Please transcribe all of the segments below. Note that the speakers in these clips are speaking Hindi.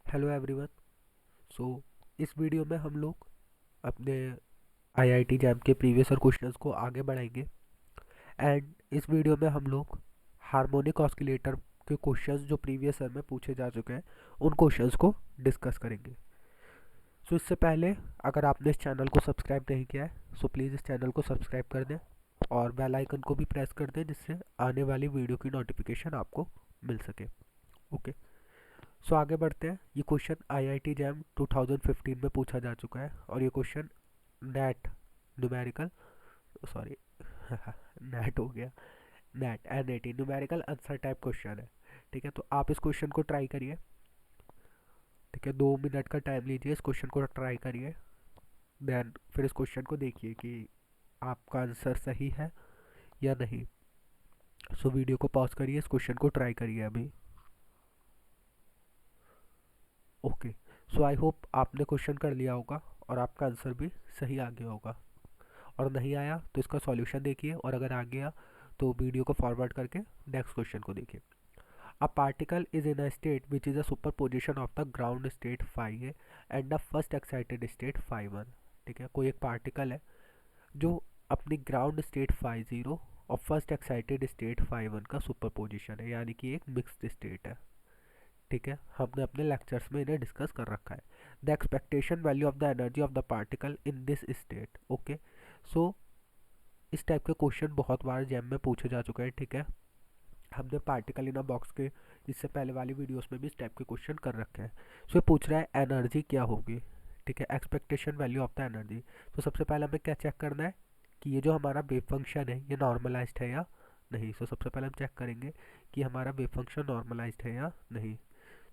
Hello everyone. सो इस वीडियो में हम लोग अपने आईआईटी जैम के प्रीवियस ईयर क्वेश्चंस को आगे बढ़ाएंगे। एंड इस वीडियो में हम लोग हार्मोनिक ऑस्किलेटर के क्वेश्चंस जो प्रीवियस ईयर में पूछे जा चुके हैं उन क्वेश्चंस को डिस्कस करेंगे। सो इससे पहले अगर आपने इस चैनल को सब्सक्राइब नहीं किया है सो प्लीज़ इस चैनल को सब्सक्राइब कर दें और बेल आइकन को भी प्रेस कर दें जिससे आने वाली वीडियो की नोटिफिकेशन आपको मिल सके। ओके। सो आगे बढ़ते हैं। ये क्वेश्चन आईआईटी जैम 2015 में पूछा जा चुका है और ये question net numerical sorry net हो गया net N18 numerical answer type question है। ठीक है, तो आप इस क्वेश्चन को ट्राई करिए। ठीक है, 2 मिनट का टाइम लीजिए, इस क्वेश्चन को ट्राई करिए। देन फिर इस क्वेश्चन को देखिए कि आपका आंसर सही है या नहीं। सो वीडियो को पॉज करिए, इस क्वेश्चन को ट्राई करिए अभी। ओके। सो आई होप आपने क्वेश्चन कर लिया होगा और आपका आंसर भी सही आ गया होगा। और नहीं आया तो इसका सॉल्यूशन देखिए, और अगर आ गया तो वीडियो को फॉरवर्ड करके नेक्स्ट क्वेश्चन को देखिए। A particle is in a state which is a superposition of the ground state phi A and the first excited state phi one. ठीक है, कोई एक पार्टिकल है जो अपनी ग्राउंड स्टेट फाई जीरो और first excited state phi one का सुपर पोजिशन है, यानी कि एक मिक्स्ड स्टेट है। ठीक है, हमने अपने लेक्चर्स में इन्हें डिस्कस कर रखा है। The expectation value of the energy of the particle in this state. Okay. So इस टाइप के क्वेश्चन बहुत बार जैम में पूछे जा चुके हैं। ठीक है, हमने पार्टिकल इन अ बॉक्स के इससे पहले वाली वीडियोस में भी इस टाइप के क्वेश्चन कर रखे हैं। सो ये पूछ रहा है एनर्जी क्या होगी। ठीक है, expectation value of the energy. तो सबसे पहले हमें क्या चेक करना है कि ये जो हमारा वेव फंक्शन है ये नॉर्मलाइज्ड है या नहीं। सो सबसे पहले हम चेक करेंगे कि हमारा वेव फंक्शन नॉर्मलाइज्ड है या नहीं।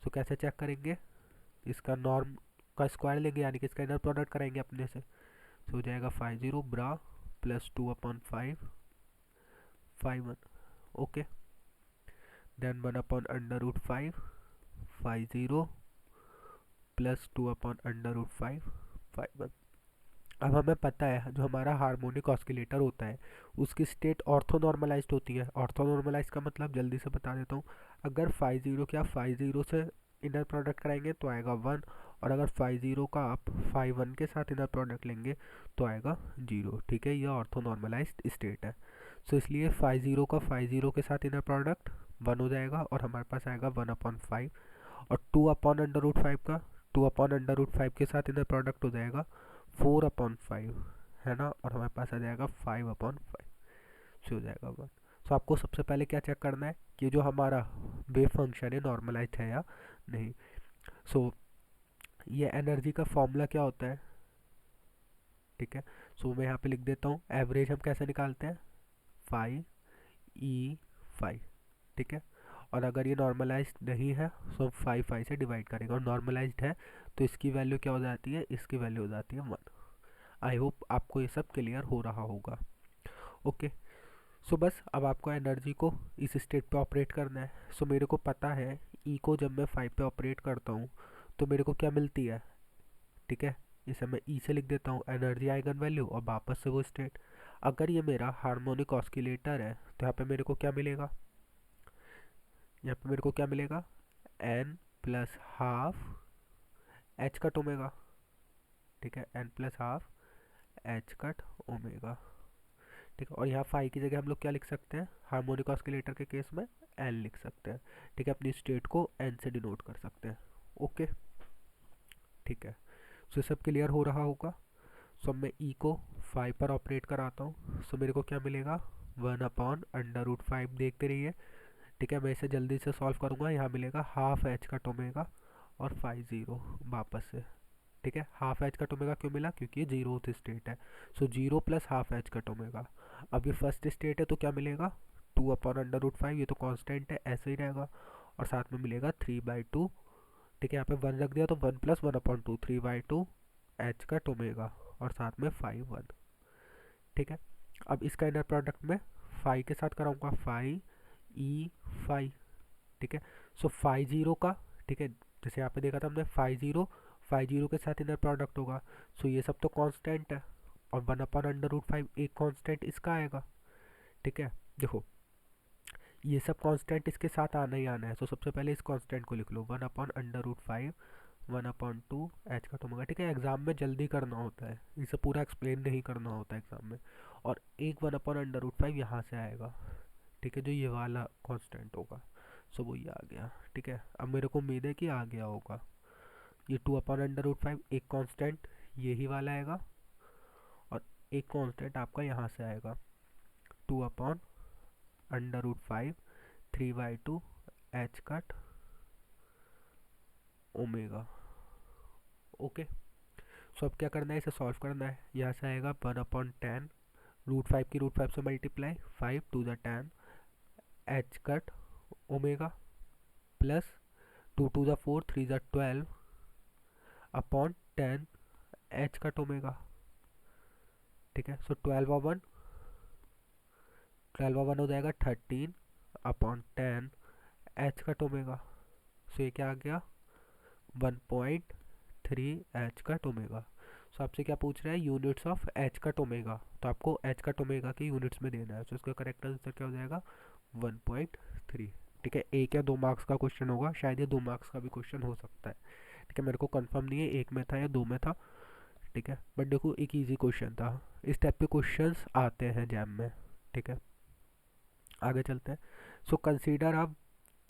सो कैसे चेक करेंगे, इसका नॉर्म का स्क्वायर लेंगे, यानी कि इसका इनर प्रोडक्ट कराएंगे अपने से। तो हो जाएगा 50 bra plus 2/5 5 1। Okay. Then 1/√5 50 plus 2/√5 5 1। अब हमें पता है जो हमारा हार्मोनिक ऑस्किलेटर होता है उसकी स्टेट ऑर्थो नॉर्मलाइज्ड होती है। ऑर्थो नॉर्मलाइज का मतलब जल्दी से बता देता हूँ। अगर 50 से इनर प्रोडक्ट कराएंगे तो आएगा 1, और अगर 50 का आप 51 के साथ इनर प्रोडक्ट लेंगे तो आएगा 0। ठीक है, यह ऑर्थो नॉर्मलाइज्ड स्टेट है। सो इसलिए 50 के साथ इनर प्रोडक्ट 1 हो जाएगा और हमारे पास आएगा 1/5। और 2/√5 का 2/√5 के साथ इनर प्रोडक्ट हो जाएगा 4/5, है ना, और हमारे पास आ जाएगा 5/5 से हो जाएगा 1। सो आपको सबसे पहले क्या चेक करना है कि जो हमारा वेव फंक्शन है नॉर्मलाइज्ड है या नहीं। सो ये एनर्जी का फॉर्मूला क्या होता है। ठीक है, सो मैं यहाँ पे लिख देता हूँ। एवरेज हम कैसे निकालते हैं, 5E5। ठीक है, और अगर ये नॉर्मलाइज्ड नहीं है तो हम 5 से डिवाइड करेंगे, और नॉर्मलाइज्ड है तो इसकी वैल्यू क्या हो जाती है, इसकी वैल्यू हो जाती है 1। आई होप आपको ये सब क्लियर हो रहा होगा। ओके। सो बस अब आपको एनर्जी को इस स्टेट पे ऑपरेट करना है। सो मेरे को पता है ई को जब मैं 5 पे ऑपरेट करता हूँ तो मेरे को क्या मिलती है। ठीक है, इसे मैं ई से लिख देता हूँ, एनर्जी आइगन वैल्यू और वापस से वो स्टेट। अगर ये मेरा हार्मोनिक ऑस्किलेटर है तो यहाँ पे मेरे को क्या मिलेगा, यहाँ पे मेरे को क्या मिलेगा, n plus half H cut omega. ठीक है, n plus half H cut omega. ठीक है, और यहाँ फाई की जगह हम लोग क्या लिख सकते हैं, हार्मोनिक ऑस्किलेटर के केस में एन लिख सकते हैं। ठीक है, अपनी स्टेट को एन से डिनोट कर सकते हैं। ओके। ठीक है, सो सब क्लियर हो रहा होगा। सो मैं ई को 5 पर ऑपरेट कराता हूँ। सो मेरे को क्या मिलेगा, 1/√5। देखते रहिए। ठीक है, मैं इसे जल्दी से सॉल्व करूँगा। यहाँ मिलेगा हाफ एच का टोमेगा और 50 वापस से। ठीक है, हाफ एच का टोमेगा क्यों मिला, क्योंकि ये जीरोथ स्टेट है। सो 0 प्लस हाफ एच का टोमेगा। अब ये फर्स्ट स्टेट है तो क्या मिलेगा, 2/√5। ये तो कांस्टेंट है, ऐसे ही रहेगा। और साथ में मिलेगा 3/2। ठीक है, यहाँ पे 1 रख दिया तो 1 प्लस 1/2 3/2 एच का टोमेगा और साथ में 5 1। ठीक है, अब इसका इनर प्रोडक्ट में 5 के साथ कराऊंगा, 5E5। ठीक है, सो 50 का, ठीक है, जैसे यहाँ पे देखा था हमने 50 के साथ इनर प्रोडक्ट होगा। सो ये सब तो कांस्टेंट है, और 1/√5 एक कांस्टेंट इसका आएगा। ठीक है, देखो ये सब कांस्टेंट इसके साथ आना ही आना है। तो सबसे पहले इस कांस्टेंट को लिख लो, 1/√5 1/2 h ओमेगा, ठीक है। एग्जाम में जल्दी करना होता है, इसे पूरा एक्सप्लेन नहीं करना होता है एग्जाम में। और एक 1/√5 यहाँ से आएगा, ठीक है, जो ये वाला कांस्टेंट होगा। सो वो ये आ गया, ठीक है। अब मेरे को उम्मीद है कि आ गया होगा। ये 2/√5 एक कांस्टेंट यही वाला आएगा, और एक कांस्टेंट आपका यहाँ से आएगा 2/√5 3/2 h कट ओमेगा। ओके। सो अब क्या करना है, इसे सॉल्व करना है। यहाँ से आएगा 1/10 √5 की √5 से मल्टीप्लाई 5 2 ज़ा 10 h कट ओमेगा प्लस 2 2 ज़ा 4 3 ज़ा 12 अपॉन 10 h कट ओमेगा, ठीक है। सो 12/1 हो जाएगा 13 अपॉन 10 h कट ओमेगा। सो ये क्या आ गया 1.3 h कट ओमेगा। सो आपसे क्या पूछ रहा है, units of h cut omega, तो आपको h कट ओमेगा के यूनिट्स में देना है। सो इसका करेक्ट आंसर क्या हो जाएगा 1.3, ठीक है। 1 या 2 मार्क्स का क्वेश्चन होगा, शायद ये 2 मार्क्स का भी क्वेश्चन हो सकता है, ठीक है। मेरे को कंफर्म नहीं है 1 में था या 2 में था, ठीक है। बट देखो एक इजी क्वेश्चन था, इस टाइप के क्वेश्चंस आते हैं जैम में, ठीक है। आगे चलते हैं। सो कंसीडर अब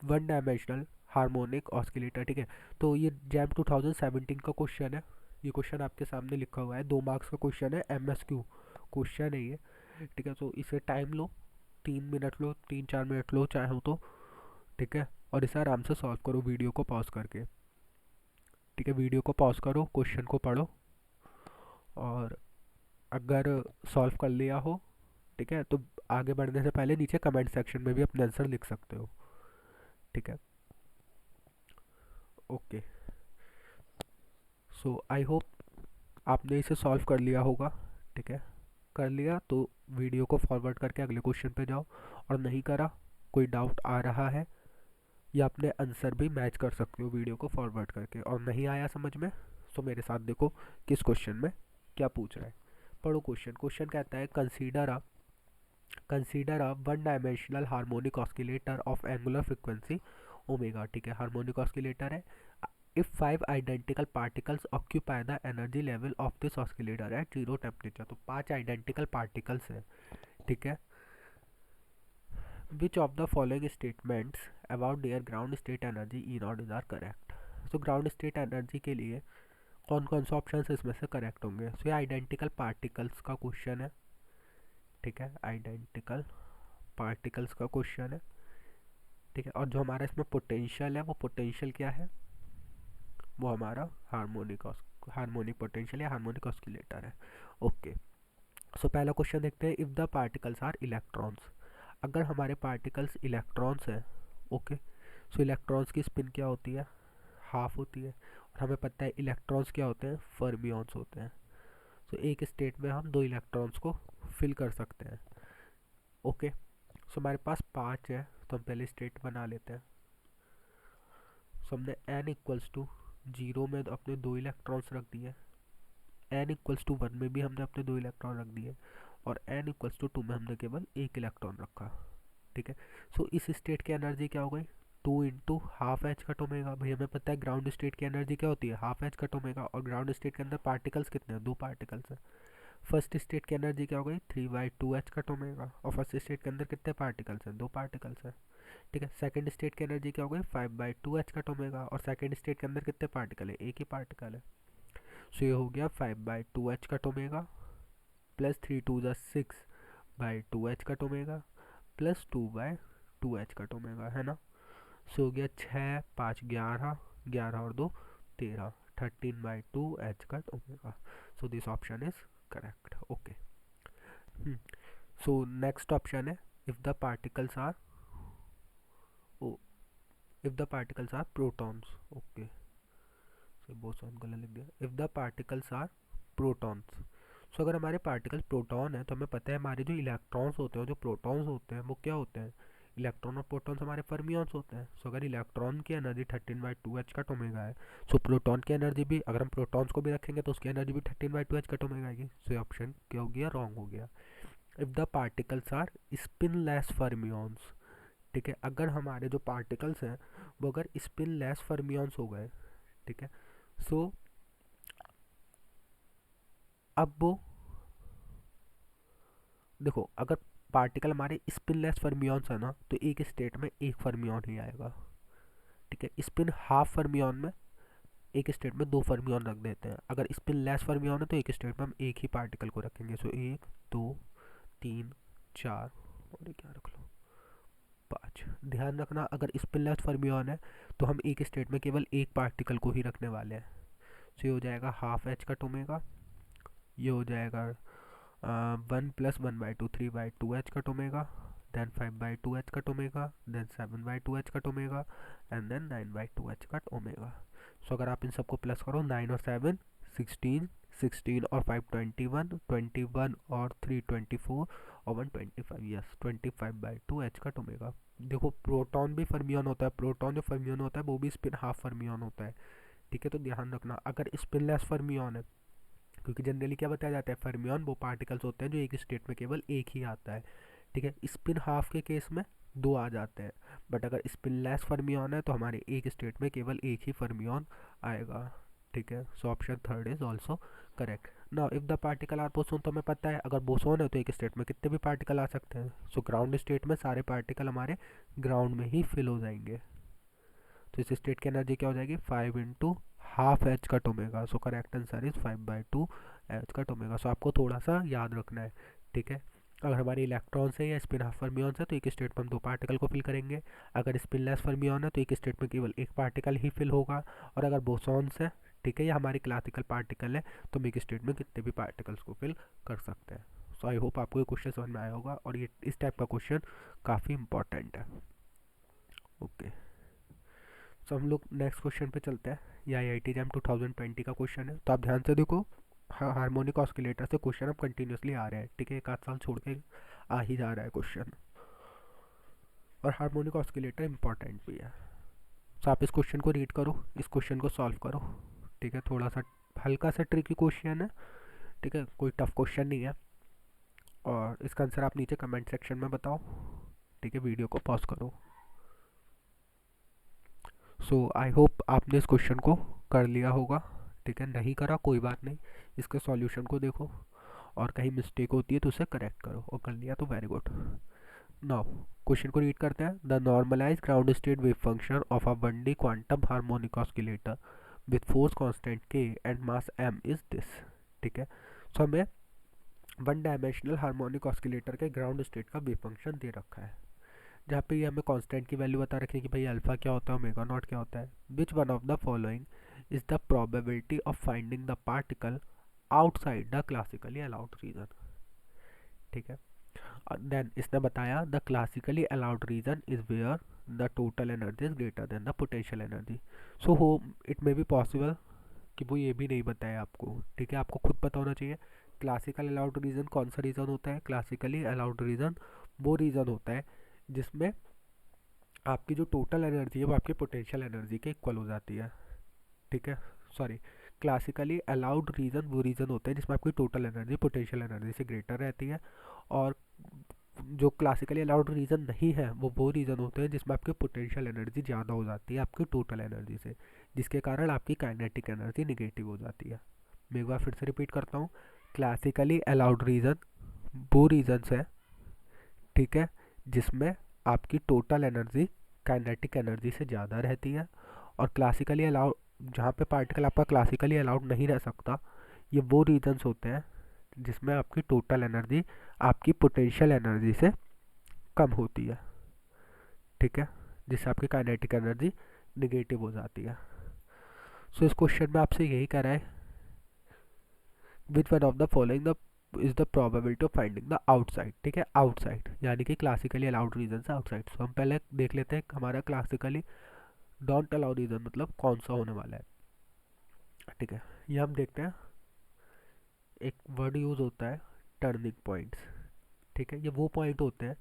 वन डायमेंशनल हार्मोनिक ऑस्किलेटर, ठीक है। तो ये जैम 2017 का क्वेश्चन है, ये क्वेश्चन आपके सामने लिखा हुआ है, 2 मार्क्स का क्वेश्चन है, MSQ क्वेश्चन है ये, ठीक है। तो इसे टाइम लो, 3 मिनट लो, 3 4 मिनट लो चाहे हो तो, ठीक है। और इसे आराम से सॉल्व करो वीडियो को पॉज करके, ठीक है। वीडियो को पॉज करो, क्वेश्चन को पढ़ो, और अगर सॉल्व कर लिया हो, ठीक है, तो आगे बढ़ने से पहले नीचे कमेंट सेक्शन में भी अपने आंसर लिख सकते हो, ठीक है। ओके। सो आई होप आपने इसे सॉल्व कर लिया होगा, ठीक है। कर लिया तो वीडियो को फॉरवर्ड करके अगले क्वेश्चन पे जाओ, और नहीं करा, कोई डाउट आ रहा है, या अपने आंसर भी मैच कर सकते हो वीडियो को फॉरवर्ड करके। और नहीं आया समझ में तो मेरे साथ देखो किस क्वेश्चन में क्या पूछ रहा है। पढ़ो क्वेश्चन। क्वेश्चन कहता है consider a one dimensional harmonic oscillator of angular frequency omega, ठीक है। हार्मोनिक ऑस्किलेटर है। If 5 identical particles occupy the energy level of this oscillator at 0 temperature, तो 5 आइडेंटिकल पार्टिकल्स है, ठीक है। Which of the following statements about their ground state energy E not is are correct. तो ग्राउंड स्टेट एनर्जी के लिए कौन कौन से ऑप्शन इसमें से करेक्ट होंगे। सो ये आइडेंटिकल पार्टिकल्स का क्वेश्चन है, ठीक है। आइडेंटिकल पार्टिकल्स का क्वेश्चन है, ठीक है। और जो हमारा इसमें पोटेंशियल है, वो पोटेंशियल क्या है, वो हमारा हार्मोनिक पोटेंशियल या हार्मोनिक ऑस्किलेटर है। ओके। सो पहला क्वेश्चन देखते हैं, if the particles are electrons, अगर हमारे पार्टिकल्स इलेक्ट्रॉन्स हैं, ओके। सो इलेक्ट्रॉन्स की स्पिन क्या होती है, हाफ होती है। और हमें पता है इलेक्ट्रॉन्स क्या होते हैं, फर्मियंस होते हैं। सो एक स्टेट में हम 2 इलेक्ट्रॉन्स को फिल कर सकते हैं, ओके। सो हमारे पास 5 है, तो हम पहले स्टेट बना लेते हैं। सो हमने n=0 में अपने 2 इलेक्ट्रॉन्स रख दिए, n=1 में भी हमने अपने 2 इलेक्ट्रॉन रख दिए, और n=2 में हमने केवल 1 इलेक्ट्रॉन रखा, ठीक है। सो इस स्टेट की एनर्जी क्या हो गई, 2 × ½ h कट ओमेगा। भाई हमें पता है ग्राउंड स्टेट की एनर्जी क्या होती है, ½ h कट ओमेगा, और ग्राउंड स्टेट के अंदर पार्टिकल्स कितने हैं, 2 पार्टिकल्स हैं। फर्स्ट स्टेट की एनर्जी क्या हो गई, 3/2 h कट ओमेगा, और फर्स्ट स्टेट के अंदर कितने पार्टिकल्स हैं, 2 पार्टिकल्स हैं, ठीक है। सेकंड स्टेट की एनर्जी क्या हो गई, 5/2 h कट ओमेगा, और सेकंड स्टेट के अंदर कितने पार्टिकल है, एक ही पार्टिकल है। सो ये हो गया 5/2 h cut omega plus 3 2 = 6/2 h cut omega plus 2/2 h cut omega, है ना। सो हो गया 6 5 11, 11 और 2 13, 13/2 h cut omega. So this option is correct, okay. So next option है, if the particles are if the particles are protons, okay. So boson गलत लिख दिया। If the particles are protons, so अगर हमारे पार्टिकल प्रोटॉन है, तो हमें पता है हमारे जो इलेक्ट्रॉन्स होते हैं, जो प्रोटॉन्स होते हैं, वो क्या होते हैं, इलेक्ट्रॉन और प्रोटॉन्स हमारे फर्मियंस होते हैं। सो अगर इलेक्ट्रॉन की एनर्जी 13/2 h कट ओमेगा है, सो प्रोटॉन की एनर्जी भी, अगर हम प्रोटॉन्स को भी रखेंगे तो उसकी एनर्जी भी 13/2 h कट ओमेगा आएगी। सो ऑप्शन क्या हो गया, रॉन्ग हो गया। If the particles are spinless fermions, ठीक है। अगर हमारे जो पार्टिकल्स हैं वो अगर स्पिनलेस फर्मियंस हो गए, ठीक है, सो अब वो देखो, अगर पार्टिकल हमारे स्पिनलेस फर्मियॉन्स है ना, तो एक स्टेट में एक फर्मियॉन ही आएगा। ठीक है, स्पिन हाफ फर्मियॉन में एक स्टेट में दो फर्मियॉन रख देते हैं। अगर स्पिन लेस फर्मियॉन है तो एक स्टेट में हम एक ही पार्टिकल को रखेंगे। सो 1 2 3 4 और क्या रख लो 5। ध्यान रखना, अगर स्पिन लेस फर्मियॉन है तो हम एक स्टेट में केवल एक पार्टिकल को ही रखने वाले हैं। सो ये हो जाएगा हाफ एच कट ओमेगा, ये हो जाएगा 1+1/2 3/2 h cut omega, then 5/2 h cut omega, then 7/2 h cut omega, and then 9/2 h cut omega. So अगर आप इन सबको प्लस करो, 9 और 7 16, 16 और 5 21, 21 और 3 24 और 1 25, यस 25/2 h कट ओमेगा। देखो, प्रोटॉन भी फर्मियन होता है, प्रोटॉन जो फर्मियन होता है वो भी स्पिन हाफ फर्मियन होता है। ठीक है, तो ध्यान रखना, अगर स्पिनलेस फर्मियन है, क्योंकि जनरली क्या बताया जाता है, फर्मियन वो पार्टिकल्स होते हैं जो एक स्टेट में केवल एक ही आता है। ठीक है, स्पिन हाफ के केस में दो आ जाते हैं, बट अगर स्पिन लेस फर्मियन है तो हमारे एक स्टेट में केवल एक ही फर्मियन आएगा। ठीक है, so option third is also correct. Now if the particle are boson, तो हमें पता है अगर बोसोन है तो एक स्टेट में कितने भी पार्टिकल आ सकते हैं। सो ग्राउंड स्टेट में सारे पार्टिकल हमारे ग्राउंड में ही फिल हो जाएंगे। तो इस स्टेट की एनर्जी क्या हो जाएगी, 5 × half H cut omega. So correct answer is 5/2 H cut omega. So आपको थोड़ा सा याद रखना है। ठीक है, अगर हमारे इलेक्ट्रॉन्स है या स्पिन हाफ फर्मियॉन्स है तो एक स्टेट में हम दो पार्टिकल को फिल करेंगे। अगर स्पिन लेस फर्मियॉन है तो एक स्टेट में केवल एक पार्टिकल ही फिल होगा। और अगर बोसॉन्स है, ठीक है, या हमारे क्लासिकल पार्टिकल है, तो हम एक स्टेट में कितने भी पार्टिकल्स को फिल कर सकते हैं। सो आई होप आपको ये क्वेश्चन समझ में आया होगा, और ये इस टाइप का क्वेश्चन काफ़ी इंपॉर्टेंट है। ओके, तो हम लोग नेक्स्ट क्वेश्चन पे चलते हैं। ये IIT JAM 2020 का क्वेश्चन है, तो आप ध्यान से देखो। हार्मोनिक ऑस्किलेटर से क्वेश्चन अब कंटिन्यूसली आ रहे हैं। ठीक है, एक आध साल छोड़ के आ ही जा रहा है क्वेश्चन, और हार्मोनिक ऑस्किलेटर इंपॉर्टेंट भी है। तो आप इस क्वेश्चन को रीड करो, इस क्वेश्चन को सॉल्व करो। ठीक है, थोड़ा सा हल्का सा ट्रिकी क्वेश्चन है। ठीक है, कोई टफ क्वेश्चन नहीं है, और इसका आंसर आप नीचे कमेंट सेक्शन में बताओ। ठीक है, वीडियो को पॉज करो। सो आई होप आपने इस क्वेश्चन को कर लिया होगा। ठीक है, नहीं करा कोई बात नहीं, इसके सॉल्यूशन को देखो, और कहीं मिस्टेक होती है तो उसे करेक्ट करो, और कर लिया तो वेरी गुड। नाउ क्वेश्चन को रीड करते हैं। The normalize ground state wave function of a 1D quantum harmonic oscillator with force constant k and mass m is this. ठीक है, सो हमें वन डायमेंशनल हार्मोनिक ऑस्किलेटर के ग्राउंड स्टेट का वेव फंक्शन दे रखा है, जहाँ पे ये हमें कांस्टेंट की वैल्यू बता रखी है कि भाई अल्फा क्या होता है, ओमेगा नॉट क्या होता है। Which one of the following is the probability of finding the particle outside the classically allowed region. ठीक है, देन इसने बताया the classically allowed region is where the total energy is greater than the potential energy. So how it may be possible कि वो ये भी नहीं बताया आपको। ठीक है, आपको खुद पता होना चाहिए क्लासिकल अलाउड रीजन कौन सा रीजन होता है। क्लासिकली अलाउड रीजन वो रीजन होता है जिसमें आपकी जो टोटल एनर्जी है वो आपकी पोटेंशियल एनर्जी के इक्वल हो जाती है। ठीक है, सॉरी, क्लासिकली अलाउड रीजन वो रीजन होता है जिसमें आपकी टोटल एनर्जी पोटेंशियल एनर्जी से ग्रेटर रहती है, और जो क्लासिकली अलाउड रीजन नहीं है वो रीजन होते हैं जिसमें आपकी पोटेंशियल एनर्जी ज़्यादा हो जाती है आपकी टोटल एनर्जी से, जिसके कारण आपकी काइनेटिक एनर्जी निगेटिव हो जाती है। मैं एक बार फिर से रिपीट करता हूँ, क्लासिकली अलाउड रीजन वो रीजन्स है, ठीक है, जिसमें आपकी टोटल एनर्जी काइनेटिक एनर्जी से ज़्यादा रहती है। और क्लासिकली अलाउड, जहाँ पे पार्टिकल आपका क्लासिकली अलाउड नहीं रह सकता, ये वो रीजन्स होते हैं जिसमें आपकी टोटल एनर्जी आपकी पोटेंशियल एनर्जी से कम होती है। ठीक है, जिससे आपकी काइनेटिक एनर्जी निगेटिव हो जाती है। सो इस क्वेश्चन में आपसे यही कह रहा है, which one of the following the is the probability of finding the outside. ठीक है, आउटसाइड यानी कि क्लासिकली अलाउड रीजन से आउटसाइड। सो हम पहले देख लेते हैं हमारा क्लासिकली डोंट अलाउ रीजन मतलब कौन सा होने वाला है। ठीक है, ये हम देखते हैं, एक वर्ड यूज होता है टर्निंग पॉइंट्स। ठीक है, ये वो पॉइंट होते हैं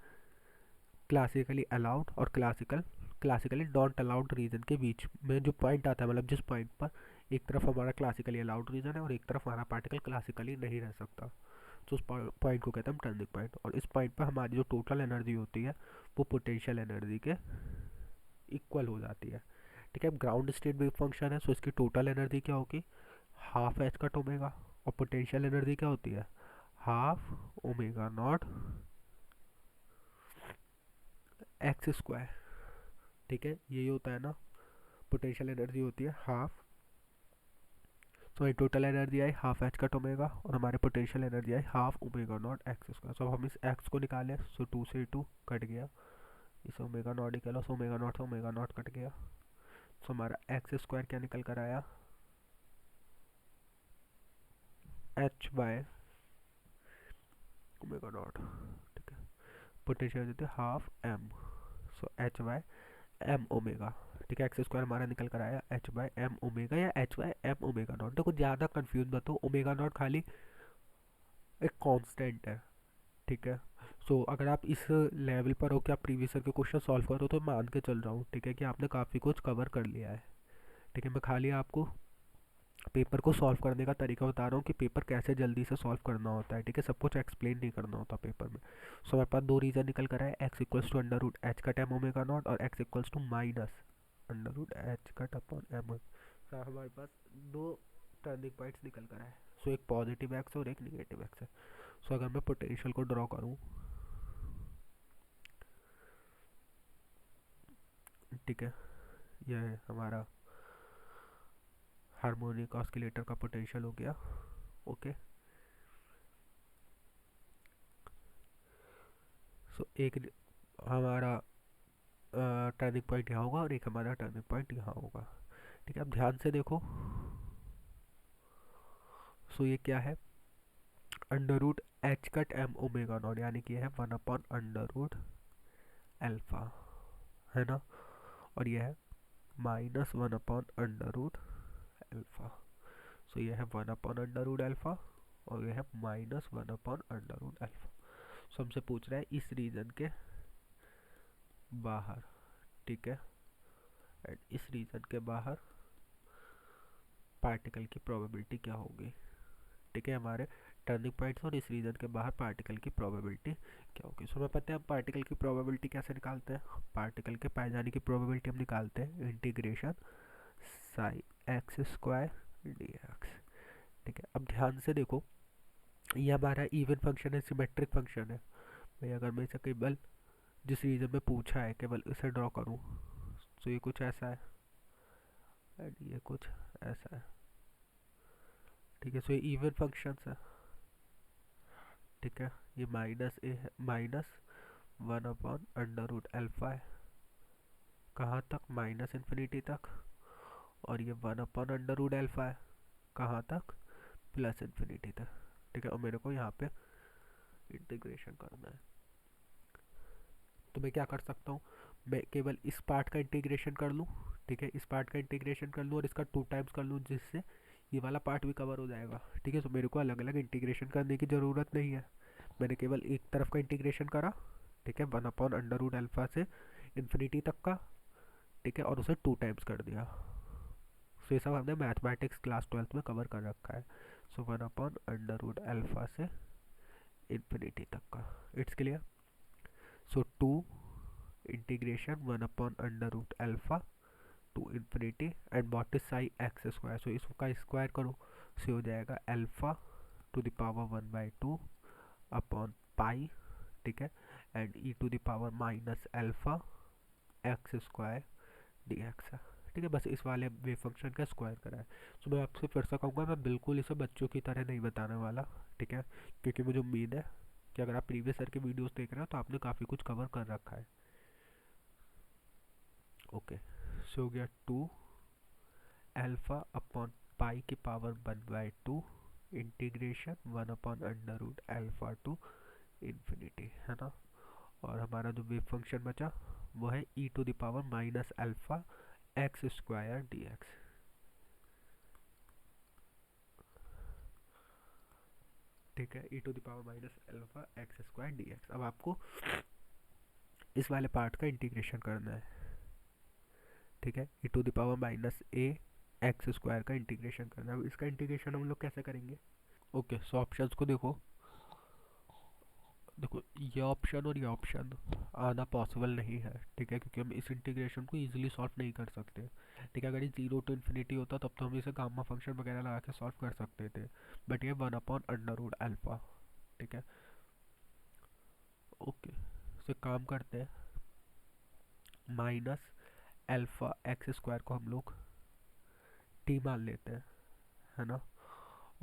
क्लासिकली अलाउड और क्लासिकली डोंट अलाउड रीजन के बीच में जो पॉइंट आता है, मतलब जिस पॉइंट पर एक तरफ हमारा क्लासिकली अलाउड रीजन है और एक तरफ हमारा पार्टिकल क्लासिकली नहीं रह सकता, तो उस पॉइंट को कहते हैं हम टर्निंग पॉइंट। और इस पॉइंट पर हमारी जो टोटल एनर्जी होती है वो पोटेंशियल एनर्जी के इक्वल हो जाती है। ठीक है। ग्राउंड स्टेट वेव फंक्शन है, सो इसकी टोटल एनर्जी क्या होगी, हाफ एच कट ओमेगा, और पोटेंशियल एनर्जी क्या होती है, half omega not X square. ठीक है, यही होता है ना, पोटेंशियल एनर्जी होती है हाफ, तो ये total energy I half H cut omega, और हमारे potential energy I half omega not X square. So हम इस एक्स को निकालें, सो 2 से 2 कट गया, इस ओमेगा नॉट निकाला, सो ओमेगा नॉट कट गया, सो हमारा एक्स स्क्वायर क्या निकल कर आया, एच बाय ओमेगा नॉट। ठीक है, पोटेंशियल देते half m, so h by m omega. ठीक है, एक्स स्क्वायर हमारा निकल कर आया एच बाय एम ओमेगा या h by m omega not. देखो ज़्यादा कंफ्यूज मत हो, ओमेगा नॉट खाली एक कांस्टेंट है। ठीक है, सो अगर आप इस लेवल पर हो कि आप प्रीवियस ईयर के क्वेश्चन सॉल्व करो, तो मान के चल रहा हूँ ठीक है कि आपने काफ़ी कुछ कवर कर लिया है। ठीक है, मैं खाली आपको पेपर को सॉल्व करने का तरीका बता रहा हूँ कि पेपर कैसे जल्दी से सॉल्व करना होता है। ठीक है, सब कुछ एक्सप्लेन नहीं करना होता पेपर में। सो हमारे पास दो रीज़न निकल कर आए, X equals to under root H cut M omega not, और X equals to minus under root H cut upon M. हमारे पास दो टर्निंग पॉइंट्स निकल कर आए, सो एक पॉजिटिव एक्स और एक निगेटिव एक्स है। सो अगर मैं पोटेंशियल को ड्रॉ करूँ, ठीक है, यह है हमारा हार्मोनिक ऑस्किलेटर का पोटेंशियल हो गया। ओके, सो एक हमारा टर्निंग पॉइंट यहाँ होगा और एक हमारा टर्निंग पॉइंट यहाँ होगा। ठीक है, अब ध्यान से देखो, सो ये क्या है, under root H cut M omega not, यानी कि है 1 अपॉन अंडर रूट एल्फा, है ना, और ये है -1 अपॉन अंडर रूट एल्फा। सो ये है 1 अपॉन अंडर रूट एल्फा, और ये है -1 अपॉन अंडर रूट एल्फा। सो हमसे पूछ रहा है इस रीजन के बाहर, ठीक है, एंड इस रीजन के बाहर पार्टिकल की प्रोबेबिलिटी क्या होगी। ठीक है, हमारे टर्निंग पॉइंट्स और इस रीजन के बाहर पार्टिकल की प्रोबेबिलिटी क्या होगी। सो हमें पता है हम पार्टिकल की प्रोबेबिलिटी कैसे निकालते हैं, पार्टिकल के पाए जाने की प्रोबेबिलिटी हम निकालते हैं integration Sai X square D X. ठीक है, अब ध्यान से देखो, ये हमारा इवन फंक्शन है, सिमेट्रिक फंक्शन है भाई। अगर मैं इसे केवल जिस रीजन में पूछा है केवल इसे ड्रॉ करूँ, तो ये कुछ ऐसा है एंड ये कुछ ऐसा है। ठीक है, सो ये इवन फंक्शन है। ठीक है, ये माइनस ए है, -1 अपॉन अंडर रूट एल्फा है, कहाँ तक, माइनस इन्फिनिटी तक, और ये 1 अपॉन अंडर रूट एल्फा है, कहाँ तक, प्लस इन्फिनिटी तक। ठीक है, और मेरे को यहाँ पे इंटीग्रेशन करना है, तो मैं क्या कर सकता हूँ, मैं केवल इस पार्ट का इंटीग्रेशन कर लूँ। ठीक है, इस पार्ट का इंटीग्रेशन कर लूँ और इसका 2 टाइम्स कर लूँ, जिससे ये वाला पार्ट भी कवर हो जाएगा। ठीक है, तो मेरे को अलग अलग इंटीग्रेशन करने की ज़रूरत नहीं है, मैंने केवल एक तरफ का इंटीग्रेशन करा। ठीक है, 1 अपॉन अंडर रूट एल्फा से इन्फिनिटी तक का। ठीक है, और उसे 2 टाइम्स कर दिया। सो ये सब हमने मैथमेटिक्स क्लास 12th में कवर कर रखा है। So 1 upon under root alpha से इन्फिनिटी तक का, it's clear. So 2 integration 1 upon under root alpha to infinity, and what is psi X square, so इसका स्क्वायर करो, से हो जाएगा alpha to the power 1/2 upon pi. ठीक है, and E to the power -minus alpha X square D X है। ठीक है, बस इस वाले वेव फंक्शन का स्क्वायर करा है। तो मैं आपसे फिर से कहूँगा, मैं बिल्कुल इसे बच्चों की तरह नहीं बताने वाला। ठीक है, क्योंकि मुझे उम्मीद है कि अगर आप प्रीवियस ईयर के वीडियोस देख रहे हो तो आपने काफ़ी कुछ कवर कर रखा है। ओके, सो हो गया 2 एल्फा अपॉन पाई की power 1/2 integration 1 upon under root alpha to infinity, है ना, और हमारा जो वेव फंक्शन बचा वो है E to the power -minus alpha X square D X. ठीक है, E to the power -minus alpha X square D X. अब आपको इस वाले पार्ट का इंटीग्रेशन करना है। ठीक है, ई टू द पावर -ए एक्स स्क्वायर का इंटीग्रेशन करना है। अब इसका इंटीग्रेशन हम लोग कैसे करेंगे। ओके, सो ऑप्शंस को देखो, देखो ये ऑप्शन और ये ऑप्शन आना पॉसिबल नहीं है, ठीक है, क्योंकि हम इस इंटीग्रेशन को इजीली सॉल्व नहीं कर सकते। ठीक है, अगर ये जीरो टू इन्फिनिटी होता तब तो हम इसे गामा फंक्शन वगैरह लगा के सॉल्व कर सकते थे, बट ये one upon under root alpha. ठीक है, ओके। तो काम करते हैं, माइनस अल्फा एक्स स्क्वायर को हम लोग टी मान लेते हैं, है ना,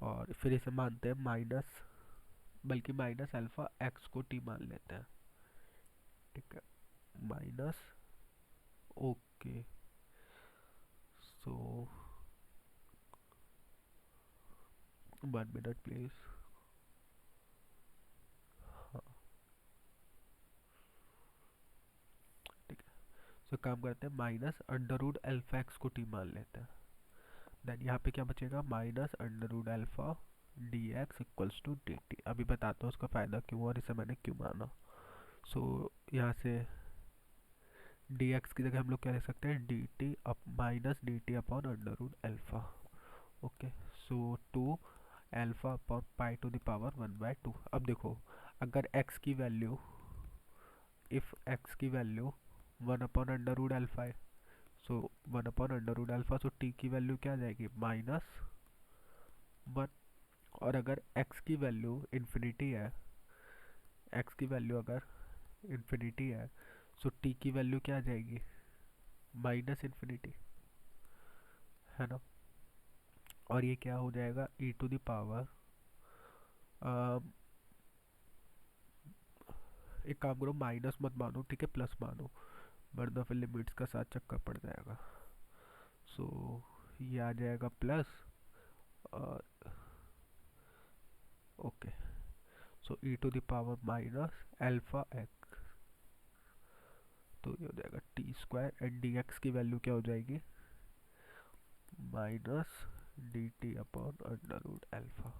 और फिर इसे मानते हैं माइनस, बल्कि माइनस अल्फा एक्स को टी मान लेते हैं। ठीक है, minus, okay. So 1 minute please. हाँ, ठीक है। सो काम करते हैं, minus under root alpha x को टी मान लेते हैं। देन यहाँ पे क्या बचेगा, minus under root alpha D x equals to D t. अभी बताता हूँ उसका फ़ायदा क्यों और इसे मैंने क्यों माना। यहाँ से डी एक्स की जगह हम लोग क्या लिख सकते हैं, d t up minus d T upon under root alpha. Okay, so two alpha upon pi to the power 1/2। अब देखो, अगर x की वैल्यू, इफ़ x की वैल्यू 1/√अल्फा है, सो 1/√अल्फा, सो t की वैल्यू क्या आ जाएगी, -1। और अगर x की वैल्यू इन्फिनिटी है, x की वैल्यू अगर इन्फिनिटी है, सो t की वैल्यू क्या आ जाएगी, -इन्फिनिटी, है ना। और ये क्या हो जाएगा, e टू द पावर, एक काम करो, माइनस मत मानो, ठीक है, प्लस मानो, वरना फिर लिमिट्स का साथ चक्कर पड़ जाएगा। सो ये आ जाएगा प्लस, और okay, so E to the power minus alpha x, तो ये हो जाएगा t square, and d x की वैल्यू क्या हो जाएगी, minus d T upon under root alpha.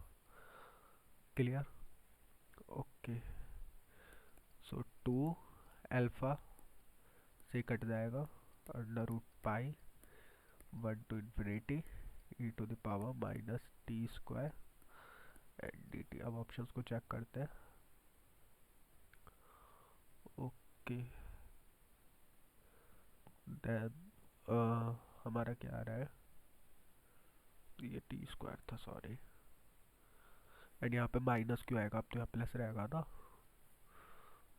Clear, okay. So two alpha से कट जाएगा, under root pi 1 to infinity E to the power minus T square and d t. अब ऑप्शंस को चेक करते हैं, ओके। देन हमारा क्या आ रहा है, ये टी स्क्वायर था, सॉरी, एंड यहाँ पे माइनस क्यों आएगा, अब तो यहाँ प्लस रहेगा ना,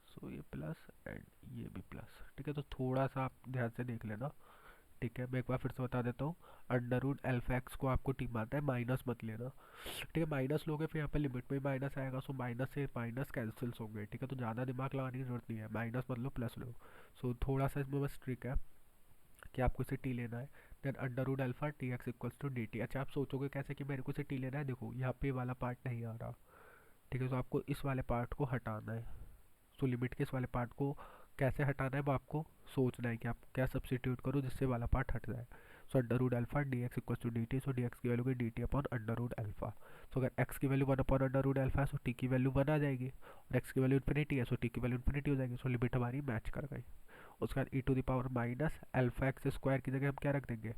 सो ये प्लस एंड ये भी प्लस। ठीक है, तो थोड़ा सा आप ध्यान से देख लेना। ठीक है, मैं एक बार फिर से बता देता हूँ, अंडर रूट अल्फा एक्स को आपको टी मानना है, माइनस मत लेना। ठीक है, माइनस लोगे फिर यहाँ पे लिमिट में माइनस आएगा, सो माइनस से माइनस कैंसिल्स होंगे। ठीक है, तो ज़्यादा दिमाग लगाने की जरूरत नहीं है, माइनस मत लो प्लस लो। सो थोड़ा सा इसमें बस ट्रिक है कि आपको इसे टी लेना है, then under root alpha t x equals to D t. अच्छा, आप सोचोगे कैसे कि मेरे को इसे टी लेना है, देखो यहाँ पे वाला पार्ट नहीं आ रहा। ठीक है, तो आपको इस वाले पार्ट को हटाना है। सो लिमिट के इस वाले पार्ट को कैसे हटाना है वो आपको सोचना है कि आप क्या सब्सिट्यूट करो जिससे वाला पार्ट हट जाए। So under root alpha D X equal to D T, so D x की value D T upon under root alpha. So अगर एक्स की वैल्यू 1/√अल्फा है, सो टी की वैल्यू 1 आ जाएगी, और एक्स की वैल्यू इन्फिनिटी है, सो टी की वैल्यू इन्फिनिटी हो जाएगी। सो लिमिट हमारी मैच कर गई। उसके बाद E to the power minus alpha X square की जगह हम क्या रख देंगे,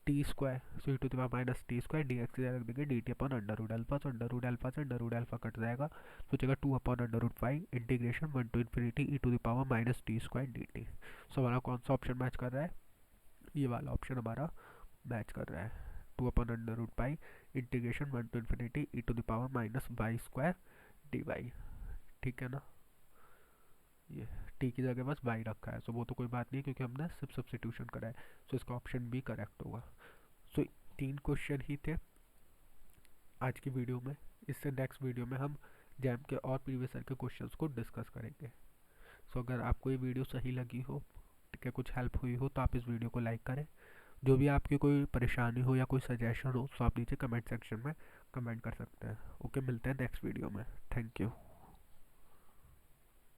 T square, so E to the power minus T square D x की जगह रख देंगे D T upon under root alpha. तो अंडर रूट अल्फा से अंडर रूट अल्फा कट जाएगा, तो बचेगा 2/√5 integration 1 to infinity E to the power minus T square D T. So हमारा कौन सा ऑप्शन मैच कर रहा है, ये वाला ऑप्शन हमारा मैच कर रहा है, 2/√5 integration 1 to infinity E to the power minus y square d y. ठीक है ना, ये टी की जगह बस वाई रखा है, सो वो तो कोई बात नहीं क्योंकि हमने सिर्फ सब्सटीट्यूशन करा है। सो इसका ऑप्शन बी करेक्ट होगा। सो 3 क्वेश्चन ही थे आज की वीडियो में। इससे नेक्स्ट वीडियो में हम जैम के और प्रीवियस ईयर के क्वेश्चंस को डिस्कस करेंगे। सो अगर आपको ये वीडियो सही लगी हो, ठीक है, कुछ हेल्प हुई हो, तो आप इस वीडियो को लाइक करें। जो भी आपकी कोई परेशानी हो या कोई सजेशन हो, तो आप नीचे कमेंट सेक्शन में कमेंट कर सकते हैं। ओके, मिलते हैं नेक्स्ट वीडियो में। Thank you.